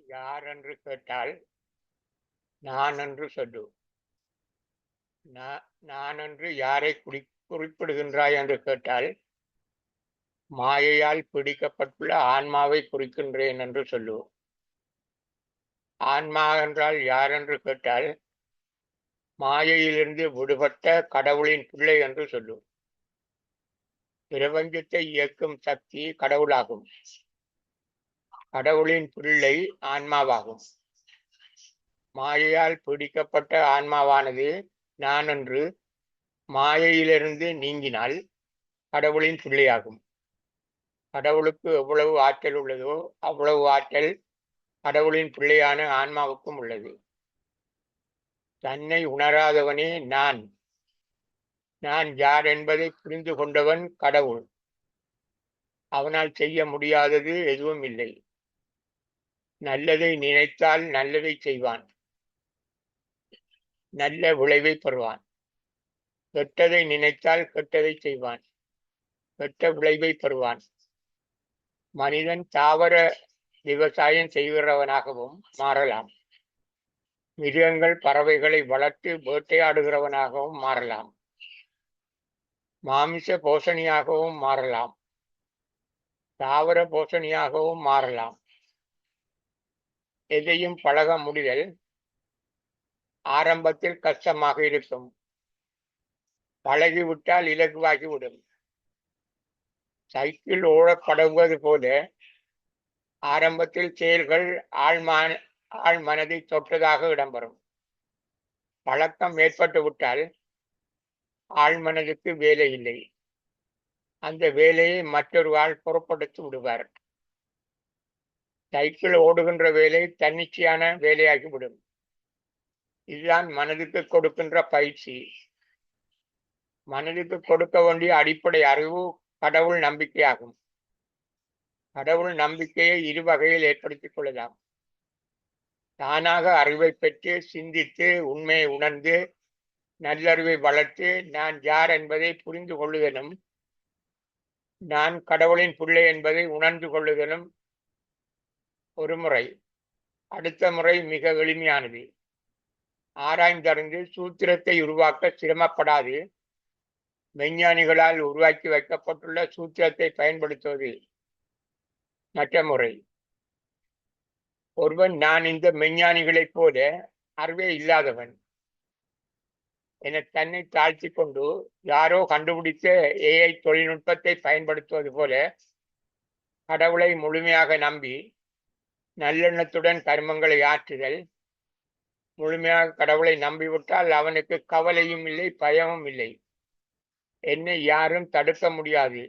யார் என்று கேட்டால் நான் என்று சொல்லு. நான் என்று யாரை குறிப்பிடுகின்றாய் என்று கேட்டால் மாயையால் பிடிக்கப்பட்டுள்ள ஆன்மாவை குறிக்கின்றேன் என்று சொல்லு. ஆன்மா என்றால் யார் என்று கேட்டால் மாயையிலிருந்து விடுபட்ட கடவுளின் பிள்ளை என்று சொல்லு. பிரபஞ்சத்தை இயக்கும் சக்தி கடவுளாகும். கடவுளின் பிள்ளை ஆன்மாவாகும். மாயையால் பிடிக்கப்பட்ட ஆன்மாவானது நான் என்று மாயையிலிருந்து நீங்கினால் கடவுளின் பிள்ளையாகும். கடவுளுக்கு எவ்வளவு ஆற்றல் உள்ளதோ அவ்வளவு ஆற்றல் கடவுளின் பிள்ளையான ஆன்மாவுக்கும் உள்ளது. தன்னை உணராதவனே நான் யார் என்பதை புரிந்து கொண்டவன் கடவுள். அவனால் செய்ய முடியாதது எதுவும் இல்லை. நல்லதை நினைத்தால் நல்லதை செய்வான், நல்ல விளைவை பெறுவான். கெட்டதை நினைத்தால் கெட்டதை செய்வான், கெட்ட விளைவை பெறுவான். மனிதன் தாவர விவசாயம் செய்கிறவனாகவும் மாறலாம். மிருகங்கள் பறவைகளை வளர்த்து வேட்டையாடுகிறவனாகவும் மாறலாம். மாமிச போஷணியாகவும் மாறலாம். தாவர போஷணியாகவும் மாறலாம். எதையும் பழக முடிதல் ஆரம்பத்தில் கஷ்டமாக இருக்கும். பழகிவிட்டால் இலகுவாகிவிடும். சைக்கிள் ஓட பழகுவது போல ஆரம்பத்தில் செயல்கள் ஆழ் மனதை தொட்டதாக இடம்பெறும். பழக்கம் ஏற்பட்டு விட்டால் ஆழ்மனதுக்கு வேலை இல்லை. அந்த வேலையை மற்றொரு ஆள் பொருட்படுத்தி விடுவார். சைக்கிள் ஓடுகின்ற வேலை தன்னிச்சையான வேலையாகிவிடும். இதுதான் மனதுக்கு கொடுக்கின்ற பயிற்சி. மனதுக்கு கொடுக்க வேண்டிய அடிப்படை அறிவு கடவுள் நம்பிக்கையாகும். கடவுள் நம்பிக்கையை இரு வகையில் ஏற்படுத்திக் கொள்ளலாம். தானாக அறிவை பெற்று சிந்தித்து உண்மையை உணர்ந்து நல்லறிவை வளர்த்து நான் யார் என்பதை புரிந்து கொள்ளுதலும், நான் கடவுளின் பிள்ளை என்பதை உணர்ந்து கொள்ளுதலும் ஒரு முறை. அடுத்த முறை மிக எளிமையானது. ஆராய்ந்தறிந்து சூத்திரத்தை உருவாக்க சிரமப்படாது மெஞ்ஞானிகளால் உருவாக்கி வைக்கப்பட்டுள்ள சூத்திரத்தை பயன்படுத்துவது மற்ற முறை. ஒருவன் நான் இந்த மெஞ்ஞானிகளைப் போல அறிவே இல்லாதவன் என தன்னை தாழ்த்தி கொண்டு யாரோ கண்டுபிடித்த AI தொழில்நுட்பத்தை பயன்படுத்துவது போல கடவுளை முழுமையாக நம்பி நல்லெண்ணத்துடன் கர்மங்களை ஆற்றுதல். முழுமையாக கடவுளை நம்பிவிட்டால் அவனுக்கு கவலையும் இல்லை, பயமும் இல்லை. என்னை யாரும் தடுக்க முடியாது,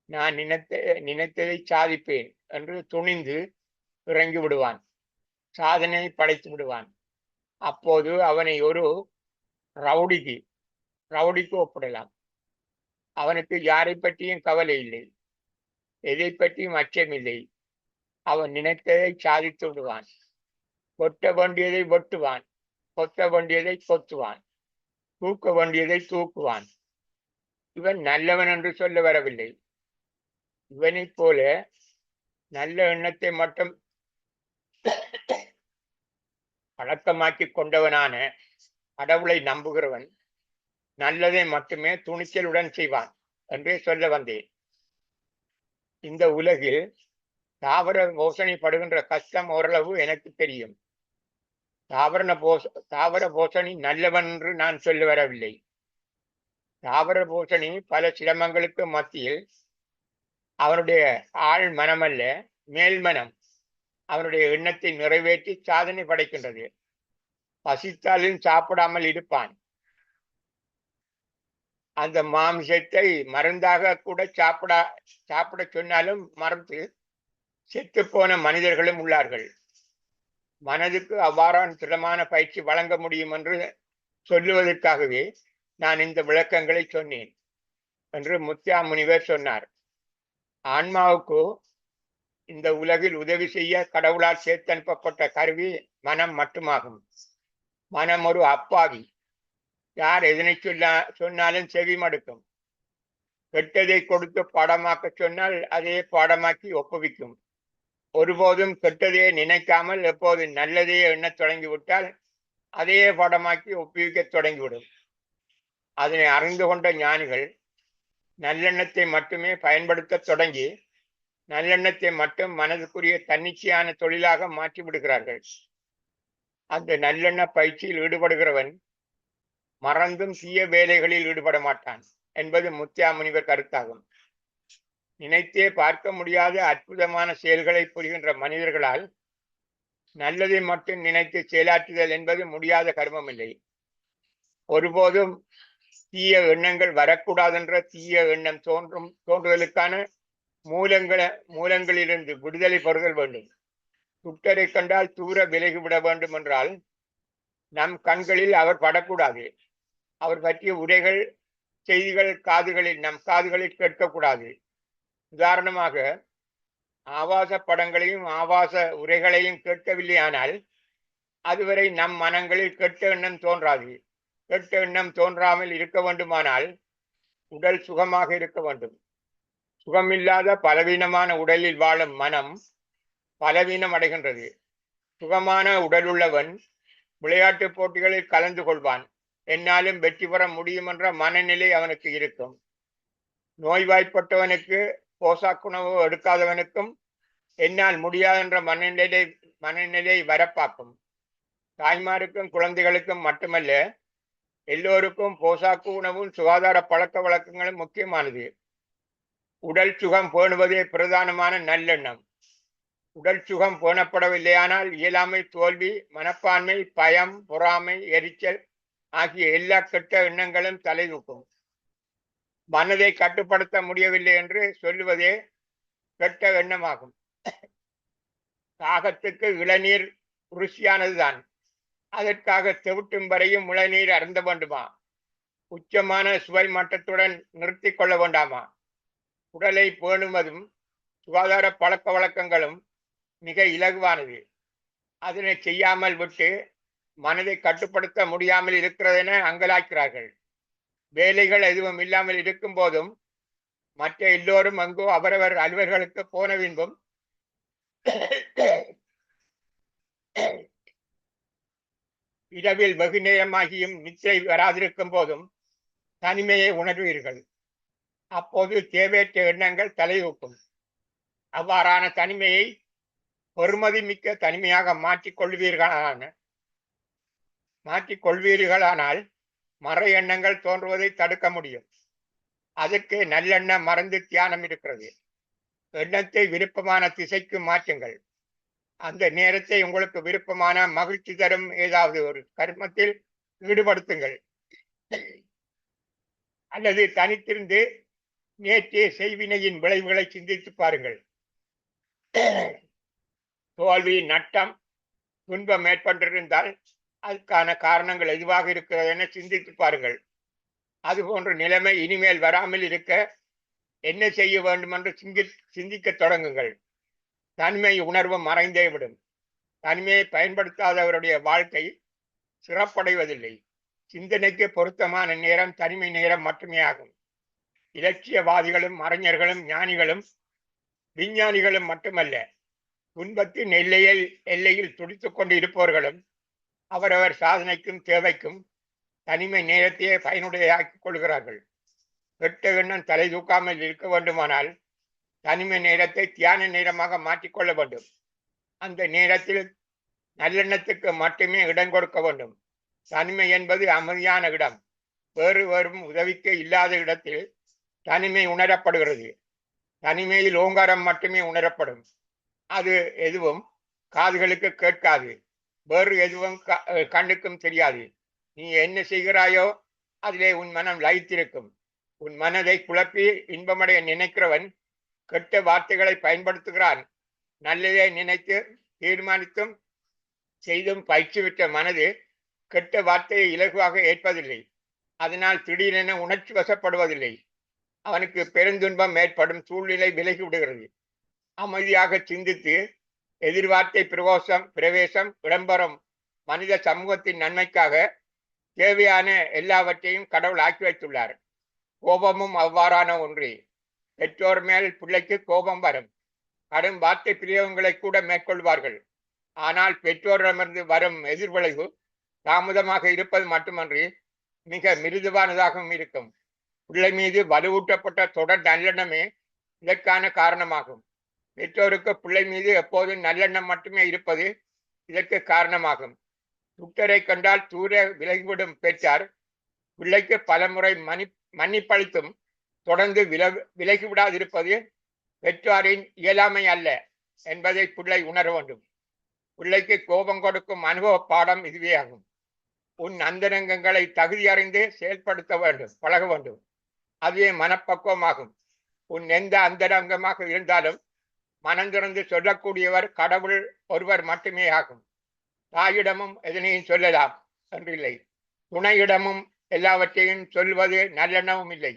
நான் நினைத்ததை சாதிப்பேன் என்று துணிந்து இறங்கி விடுவான். சாதனை படைத்து விடுவான். அப்போது அவனை ஒரு ரவுடிக்கு ஒப்பிடலாம். அவனுக்கு யாரை பற்றியும் கவலை இல்லை, எதை பற்றியும் அச்சமில்லை. அவன் நினைத்ததை சாதித்து விடுவான். கொட்ட வேண்டியதை வெட்டுவான், கொத்த வேண்டியதை கொத்துவான், தூக்க வேண்டியதை தூக்குவான். இவன் நல்லவன் என்று சொல்ல வரவில்லை. இவனைப் போல நல்ல எண்ணத்தை மட்டும் பழக்கமாக்கி கொண்டவனான கடவுளை நம்புகிறவன் நல்லதை மட்டுமே துணிச்சலுடன் செய்வான் என்றே சொல்ல வந்தேன். இந்த உலகில் தாவர போஷணிப்படுகின்ற கஷ்டம் ஓரளவு எனக்கு தெரியும். தாவர போஷணி நல்லவன் என்று நான் சொல்ல வரவில்லை. தாவர போஷணி பல சிரமங்களுக்கு மத்தியில் அவனுடைய ஆழ் மனமல்ல மேல் மனம் அவனுடைய எண்ணத்தை நிறைவேற்றி சாதனை படைக்கின்றது. பசித்தாலும் சாப்பிடாமல் இருப்பான். அந்த மாமிசத்தை மருந்தாக கூட சாப்பிட சொன்னாலும் மறந்து செத்து போன மனிதர்களும் உள்ளார்கள். மனதுக்கு அவ்வாறான திடமான பயிற்சி வழங்க முடியும் என்று சொல்லுவதற்காகவே நான் இந்த விளக்கங்களை சொன்னேன் என்று முத்தியா முனிவர் சொன்னார். ஆன்மாவுக்கு இந்த உலகில் உதவி செய்ய கடவுளால் சேர்த்தனுப்பப்பட்ட கருவி மனம் மட்டுமாகும். மனம் ஒரு அப்பாவி. யார் எதனை சொன்னாலும் செவி மடுக்கும். கெட்டதை கொடுத்து பாடமாக்க சொன்னால் அதே பாடமாக்கி ஒப்புவிக்கும். ஒருபோதும் கெட்டதையே நினைக்காமல் எப்போது நல்லதையே எண்ணத் தொடங்கிவிட்டால் அதையே படமாக்கி ஒப்புவிக்கத் தொடங்கிவிடும். அதனை அறிந்து கொண்ட ஞானிகள் நல்லெண்ணத்தை மட்டுமே பயன்படுத்த தொடங்கி நல்லெண்ணத்தை மட்டும் மனதுக்குரிய தன்னிச்சையான தொழிலாக மாற்றி விடுகிறார்கள். அந்த நல்லெண்ண பயிற்சியில் ஈடுபடுகிறவன் மறந்தும் தீய வேலைகளில் ஈடுபட மாட்டான் என்பது முத்தியா முனிவர் கருத்தாகும். நினைத்தே பார்க்க முடியாத அற்புதமான செயல்களை புரிகின்ற மனிதர்களால் நல்லதை மட்டும் நினைத்து செயலாற்றுதல் என்பது முடியாத கர்மம் இல்லை. ஒருபோதும் தீய எண்ணங்கள் வரக்கூடாதென்ற தீய எண்ணம் தோன்றுதலுக்கான மூலங்களிலிருந்து விடுதலை பெறுதல் வேண்டும். துட்டரை கண்டால் தூர விலகிவிட வேண்டும் என்றால் நம் கண்களில் அவர் படக்கூடாது. அவர் பற்றிய உரைகள் செய்திகள் நம் காதுகளில் கேட்கக்கூடாது. உதாரணமாக ஆபாச படங்களையும் ஆபாச உரைகளையும் கேட்கவில்லையானால் அதுவரை நம் மனங்களில் கெட்ட எண்ணம் தோன்றாது. கெட்ட எண்ணம் தோன்றாமல் இருக்க வேண்டுமானால் உடல் சுகமாக இருக்க வேண்டும். சுகமில்லாத பலவீனமான உடலில் வாழும் மனம் பலவீனம் அடைகின்றது. சுகமான உடலுள்ளவன் விளையாட்டு போட்டிகளில் கலந்து கொள்வான். என்னாலும் வெற்றி பெற முடியும் என்ற மனநிலை அவனுக்கு இருக்கும். நோய்வாய்ப்பட்டவனுக்கு போசாக்குணவு எடுக்காதவனுக்கும் என்னால் முடியாதென்ற மனநிலை வரப்பாக்கும். தாய்மாருக்கும் குழந்தைகளுக்கும் மட்டுமல்ல, எல்லோருக்கும் போசாக்கு உணவும் சுகாதார பழக்க வழக்கங்களும் முக்கியமானது. உடல் சுகம் பேணுவதே பிரதானமான நல்லெண்ணம். உடல் சுகம் பேணப்படவில்லையானால் இயலாமை, தோல்வி, மனப்பான்மை, பயம், பொறாமை, எரிச்சல் ஆகிய எல்லா கெட்ட எண்ணங்களும் தலை தூக்கும். மனதை கட்டுப்படுத்த முடியவில்லை என்று சொல்லுவதே கெட்ட எண்ணமாகும். தாகத்துக்கு இளநீர் ருசியானதுதான். அதற்காக தெவிட்டும் வரையும் இளநீர் அருந்த வேண்டுமா? உச்சமான சுவை மட்டத்துடன் நிறுத்தி கொள்ள வேண்டாமா? உடலை பேணுவதும் சுகாதார பழக்க வழக்கங்களும் மிக இலகுவானது. அதனை செய்யாமல் விட்டு மனதை கட்டுப்படுத்த முடியாமல் இருக்கிறதென அங்கலாக்கிறார்கள். வேலைகள் எதுவும் இல்லாமல் இருக்கும் போதும் மற்ற எல்லோரும் அங்கோ அவரவர் அலுவலர்களுக்கு போன பின்பும் இரவில் வெகு நேரமாகியும் நிச்சய வராதிருக்கும் போதும் தனிமையை உணர்வீர்கள். அப்போது தேவையற்ற எண்ணங்கள் தலையூக்கும். அவ்வாறான தனிமையை பெருமதி மிக்க தனிமையாக மாற்றிக்கொள்வீர்களானால் மறை எண்ணங்கள் தோன்றுவதை தடுக்க முடியும். அதற்கு நல்லெண்ண மறந்து தியானம் இருக்கிறது. எண்ணத்தை விருப்பமான திசைக்கு மாற்றுங்கள். அந்த நேரத்தை உங்களுக்கு விருப்பமான மகிழ்ச்சி தரும் ஏதாவது ஒரு கர்மத்தில் ஈடுபடுத்துங்கள். அல்லது தனித்திருந்து நேற்றைய செய்வினையின் விளைவுகளை சிந்தித்து பாருங்கள். தோல்வி, நட்டம், துன்பம் ஏற்பட்டிருந்தால் அதுக்கான காரணங்கள் எதுவாக இருக்கிறது என சிந்தித்து பாருங்கள். அதுபோன்ற நிலைமை இனிமேல் வராமல் இருக்க என்ன செய்ய வேண்டும் என்று சிந்திக்க தொடங்குங்கள். தனிமை உணர்வு மறைந்தே விடும். தனிமையை பயன்படுத்தாதவருடைய வாழ்க்கை சிறப்படைவதில்லை. சிந்தனைக்கு பொருத்தமான நேரம் தனிமை நேரம் மட்டுமே ஆகும். இலட்சியவாதிகளும் அறிஞர்களும் ஞானிகளும் விஞ்ஞானிகளும் மட்டுமல்ல, துன்பத்தின் எல்லையில் துடித்துக் கொண்டு இருப்பவர்களும் அவரவர் சாதனைக்கும் தேவைக்கும் தனிமை நேரத்தையே பயனுடையாக்கிக் கொள்கிறார்கள். கெட்ட எண்ணம் தலை தூக்காமல் இருக்க வேண்டுமானால் தனிமை நேரத்தை தியான நேரமாக மாற்றிக்கொள்ள வேண்டும். அந்த நேரத்தில் நல்லெண்ணத்துக்கு மட்டுமே இடம் கொடுக்க வேண்டும். தனிமை என்பது அமைதியான இடம். வேறு உதவிக்கு இல்லாத இடத்தில் தனிமை உணரப்படுகிறது. தனிமையில் ஓங்காரம் மட்டுமே உணரப்படும். அது எதுவும் காதுகளுக்கு கேட்காது. வேறு எதுவும் கண்ணுக்கும் தெரியாது. நீ என்ன செய்கிறாயோ அதிலே உன் மனம் லயித்திருக்கும். உன் மனதை குழப்பி இன்பமடைய நினைக்கிறவன் கெட்ட வார்த்தைகளை பயன்படுத்துகிறான். நல்லதை நினைத்து தீர்மானித்தும் செய்தும் பயிற்சிவிட்ட மனது கெட்ட வார்த்தையை இலகுவாக ஏற்பதில்லை. அதனால் திடீரென உணர்ச்சி வசப்படுவதில்லை. அவனுக்கு பெருந்துன்பம் ஏற்படும் சூழ்நிலை விலகி விடுகிறது. அமைதியாக சிந்தித்து எதிர்வார்த்தை பிரவேசம் இடம்பெறும் மனித சமூகத்தின் நன்மைக்காக தேவையான எல்லாவற்றையும் கடவுள் ஆக்கி வைத்துள்ளார். கோபமும் அவ்வாறான ஒன்றே. பெற்றோர் மேல் பிள்ளைக்கு கோபம் வரும். கடும் வார்த்தை பிரயோகங்களை கூட மேற்கொள்வார்கள். ஆனால் பெற்றோரிடமிருந்து வரும் எதிர்விளைவு தாமதமாக இருப்பது மட்டுமன்றி மிக மிருதுவானதாகவும் இருக்கும். பிள்ளை மீது வலுவூட்டப்பட்ட தொடர் நல்லெண்ணமே இதற்கான காரணமாகும். பெற்றோருக்கு பிள்ளை மீது எப்போதும் நல்லெண்ணம் மட்டுமே இருப்பது இதற்கு காரணமாகும். துட்டரை கண்டால் தூர விலகிவிடும் பெற்றார் பிள்ளைக்கு பலமுறை மன்னிப்பளித்தும் தொடர்ந்து விலகிவிடாதிருப்பது பெற்றாரின் இயலாமை அல்ல என்பதை பிள்ளை உணர வேண்டும். பிள்ளைக்கு கோபம் கொடுக்கும் அனுபவ பாடம் இதுவே ஆகும். உன் அந்தரங்கங்களை தகுதி அறிந்து செயல்படுத்த வேண்டும், பழக வேண்டும். அதுவே மனப்பக்குவமாகும். உன் எந்த அந்தரங்கமாக இருந்தாலும் மனந்திறந்து சொல்லக்கூடியவர் கடவுள் ஒருவர் மட்டுமே ஆகும். தாயிடமும் எதனையும் சொல்லலாம் என்றில்லை. துணையிடமும் எல்லாவற்றையும் சொல்வது நல்லெண்ணமும் இல்லை,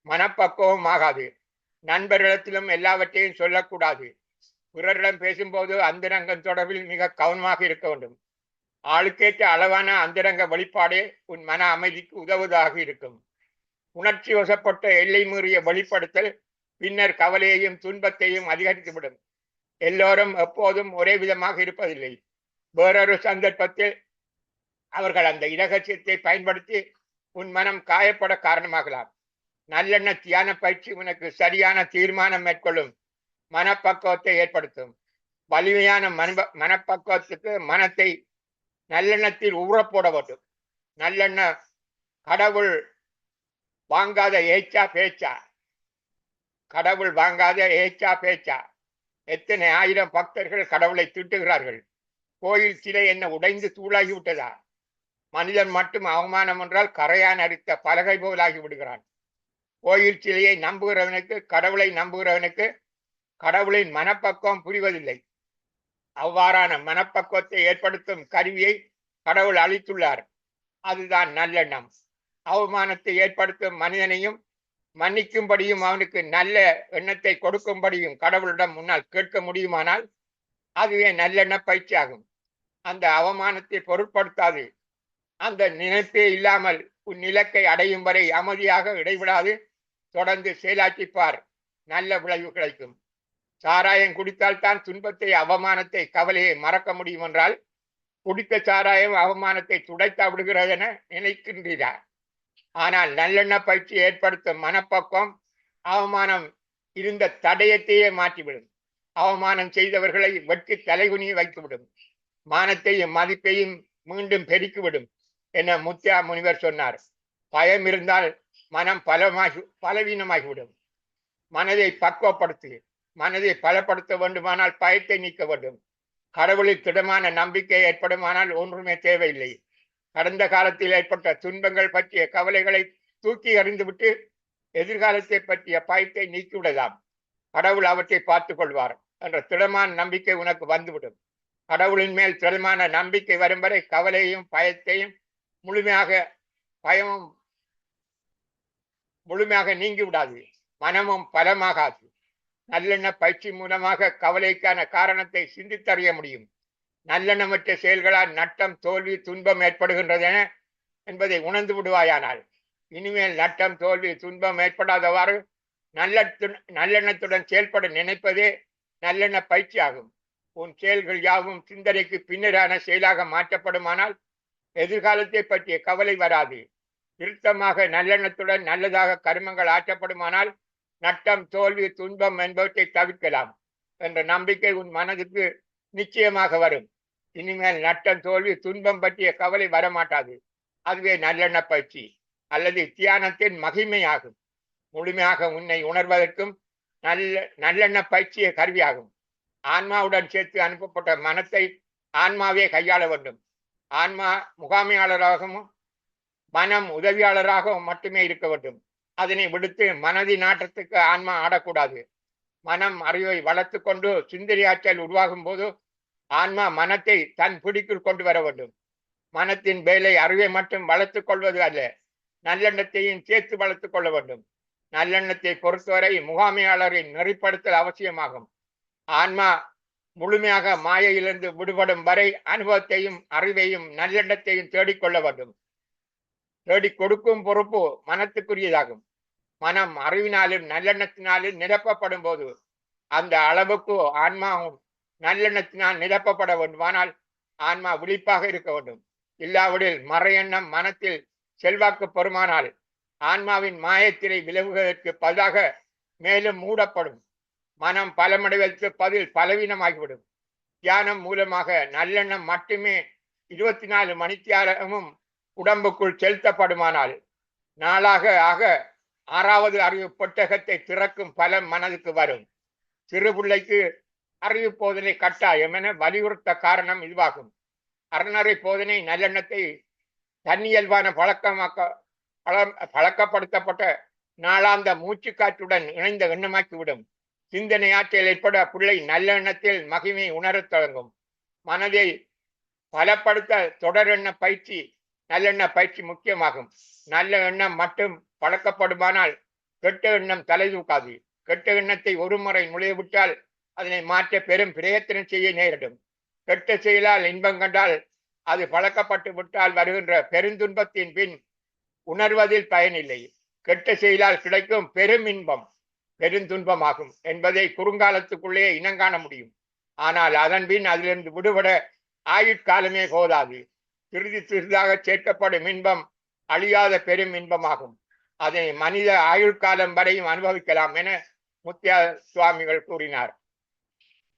மனப்பக்குவம் ஆகாது. நண்பர்களிடத்திலும் எல்லாவற்றையும் சொல்லக்கூடாது. பிறரிடம் பேசும்போது அந்தரங்கம் தொடர்பில் மிக கவனமாக இருக்க வேண்டும். ஆளுக்கேற்ற அளவான அந்தரங்க வெளிப்பாடே உன் மன அமைதிக்கு உதவுவதாக இருக்கும். உணர்ச்சி வசப்பட்ட எல்லை மீறிய வெளிப்படுத்தல் பின்னர் கவலையையும் துன்பத்தையும் அதிகரித்துவிடும். எல்லோரும் எப்போதும் ஒரே விதமாக இருப்பதில்லை. வேறொரு சந்தர்ப்பத்தில் அவர்கள் அந்த இரகசியத்தை பயன்படுத்தி உன் மனம் காயப்பட காரணமாகலாம். நல்லெண்ண தியான பயிற்சி உனக்கு சரியான தீர்மானம் மேற்கொள்ளும் மனப்பக்குவத்தை ஏற்படுத்தும். வலிமையான மனப்பக்குவத்துக்கு மனத்தை நல்லெண்ணத்தில் ஊறப்போட வேண்டும். நல்லெண்ண கடவுள் வாங்காத ஏச்சா பேச்சா, கடவுள் வாங்காத ஏச்சா பேச்சா. எத்தனை ஆயிரம் பக்தர்கள் கடவுளை திட்டுகிறார்கள். கோயில் சிலை என்ன உடைந்து தூளாகி விட்டதா? மனிதன் மட்டும் அவமானம் என்றால் கரையான் அரித்த பலகை போலாகி விடுகிறான். கோயில் சிலையை நம்புகிறவனுக்கு, கடவுளை நம்புகிறவனுக்கு கடவுளின் மனப்பக்குவம் புரிவதில்லை. அவ்வாறான மனப்பக்குவத்தை ஏற்படுத்தும் கருவியை கடவுள் அளித்துள்ளார். அதுதான் நல்லெண்ணம். அவமானத்தை ஏற்படுத்தும் மனிதனையும் மன்னிக்கும்படியும் அவனுக்கு நல்ல எண்ணத்தை கொடுக்கும்படியும் கடவுளிடம் முன்னால் கேட்க முடியுமானால் அதுவே நல்லெண்ண பயிற்சி ஆகும். அந்த அவமானத்தை பொருட்படுத்தாது. அந்த நினைப்பே இல்லாமல் உன் இலக்கை அடையும் வரை அமைதியாக இடைவிடாது தொடர்ந்து செயலாற்றிப்பார். நல்ல விளைவு கிடைக்கும். சாராயம் குடித்தால் தான் துன்பத்தை, அவமானத்தை, கவலையை மறக்க முடியும் என்றால் குடித்த சாராயம் அவமானத்தை துடைத்தா விடுகிறது என நினைக்கின்றார். ஆனால் நல்லெண்ண பயிற்சி ஏற்படுத்தும் மனப்பக்குவம் அவமானம் இருந்த தடயத்தையே மாற்றிவிடும். அவமானம் செய்தவர்களை வெட்கி தலைகுனிய வைத்துவிடும். மானத்தையும் மதிப்பையும் மீண்டும் பெருக்கிவிடும் என முத்தியா முனிவர் சொன்னார். பயம் இருந்தால் மனம் பலவீனமாகிவிடும். மனதை பக்குவப்படுத்து. மனதை பலப்படுத்த வேண்டுமானால் பயத்தை நீக்க வேண்டும். கடவுளில் திடமான நம்பிக்கை ஏற்படுமானால் ஒன்றுமே தேவையில்லை. கடந்த காலத்தில் ஏற்பட்ட துன்பங்கள் பற்றிய கவலைகளை தூக்கி எறிந்துவிட்டு எதிர்காலத்தை பற்றிய பயத்தை நீக்கிவிடலாம். கடவுள் அவற்றை பார்த்துக் கொள்வார் என்ற திடமான நம்பிக்கை உனக்கு வந்துவிடும். கடவுளின் மேல் திடமான நம்பிக்கை வரும் வரை கவலையையும் பயத்தையும் முழுமையாக நீங்கிவிடாது. மனமும் பலமாகாது. நல்லெண்ண பயிற்சி மூலமாக கவலைக்கான காரணத்தை சிந்தித்தறிய முடியும். நல்லெண்ணமற்ற செயல்களால் நட்டம், தோல்வி, துன்பம் ஏற்படுகின்றது என்பதை உணர்ந்து விடுவாயானால் இனிமேல் நட்டம், தோல்வி, துன்பம் ஏற்படாதவாறு நல்லெண்ணத்துடன் செயல்பட நினைப்பதே நல்லெண்ண பயிற்சி ஆகும். உன் செயல்கள் யாவும் சிந்தனைக்கு பின்னரான செயலாக மாற்றப்படுமானால் எதிர்காலத்தை பற்றிய கவலை வராது. திருத்தமாக நல்லெண்ணத்துடன் நல்லதாக கர்மங்கள் ஆற்றப்படுமானால் நட்டம், தோல்வி, துன்பம் என்பவற்றை தவிர்க்கலாம் என்ற நம்பிக்கை உன் மனதுக்கு நிச்சயமாக வரும். இனிமேல் நட்டம், தோல்வி, துன்பம் பற்றிய கவலை வரமாட்டாது. அதுவே நல்லெண்ண பயிற்சி அல்லது தியானத்தின் மகிமையாகும். முழுமையாக உன்னை உணர்வதற்கும் நல்லெண்ண பயிற்சிய கருவியாகும். ஆன்மாவுடன் சேர்த்து அனுப்பப்பட்ட மனத்தை ஆன்மாவே கையாள வேண்டும். ஆன்மா முகாமையாளராகவும் மனம் உதவியாளராகவும் மட்டுமே இருக்க வேண்டும். அதனை விடுத்து மனதின் நாட்டத்துக்கு ஆன்மா ஆடக்கூடாது. மனம் அறிவை வளர்த்து கொண்டு சிந்தனையாற்றல் உருவாகும் போது ஆன்மா மனத்தை தன் பிடிக்குள் கொண்டு வர வேண்டும். மனத்தின் வேலை அறிவை மட்டும் வளர்த்துக் கொள்வது அல்ல, நல்லெண்ணத்தையும் சேர்த்து வளர்த்துக் கொள்ள வேண்டும். நல்லெண்ணத்தை பொறுத்தவரை முகாமையாளரை நெறிப்படுத்தல் அவசியமாகும். ஆன்மா முழுமையாக மாயையிலிருந்து விடுபடும் வரை அனுபவத்தையும் அறிவையும் நல்லெண்ணத்தையும் தேடிக்கொள்ள வேண்டும். தேடிக் கொடுக்கும் பொறுப்பு மனத்துக்குரியதாகும். மனம் அறிவினாலும் நல்லெண்ணத்தினாலும் நிரப்பப்படும் போது அந்த அளவுக்கு ஆன்மாவும் நல்லெண்ணத்தினால் நிரப்பப்பட வேண்டுமானால் ஆன்மா விழிப்பாக இருக்க வேண்டும். இல்லாவிடில் மறையெண்ணம் மனத்தில் செல்வாக்கு பெறுமானால் ஆன்மாவின் மாயத்திரை விலகுவதற்கு பதிலாக மேலும் மூடப்படும். மனம் பலமடைவதற்கு பதில் பலவீனமாகிவிடும். தியானம் மூலமாக நல்லெண்ணம் மட்டுமே 24 மணித்தியாலமும் உடம்புக்குள் செலுத்தப்படுமானால் நாளாக ஆக 6வது அறிவு பெட்டகத்தை திறக்கும் பலம் மனதுக்கு வரும். சிறு பிள்ளைக்கு அறிவு போதனை கட்டாயம் என வலியுறுத்த காரணம் இதுவாகும். அறநறை போதனை நல்லெண்ணத்தை தன்னியல்பான பழக்கப்படுத்தப்பட்ட நாளாந்த மூச்சுக்காற்றுடன் இணைந்த எண்ணமாக்கிவிடும். சிந்தனை ஆற்றல் ஏற்பட பிள்ளை நல்லெண்ணத்தில் மகிமை உணரத் தொடங்கும். மனதை பலப்படுத்த தொடர் எண்ண பயிற்சி நல்லெண்ண பயிற்சி முக்கியமாகும். நல்ல எண்ணம் மட்டும் பழக்கப்படுமானால் கெட்ட எண்ணம் தலை தூக்காது. கெட்ட எண்ணத்தை ஒரு முறை நுழைவிட்டால் அதனை மாற்ற பெரும் பிரயத்தனம் செய்ய நேரிடும். கெட்ட செயலால் இன்பம் கண்டால் அது பழக்கப்பட்டு விட்டால் வருகின்ற பெருந்துன்பத்தின் பின் உணர்வதில் பயனில்லை. கெட்ட செயலால் கிடைக்கும் பெரும் இன்பம் பெருந்துன்பமாகும் என்பதை குறுங்காலத்துக்குள்ளே இனங்காண முடியும். ஆனால் அதன் பின் அதிலிருந்து விடுபட ஆயுட்காலமே போதாது. சிறிது சிறிதாக சேர்க்கப்படும் இன்பம் அழியாத பெரும் இன்பமாகும். அதை மனித ஆயுட்காலம் வரையும் அனுபவிக்கலாம் என முத்தியா சுவாமிகள் கூறினார்.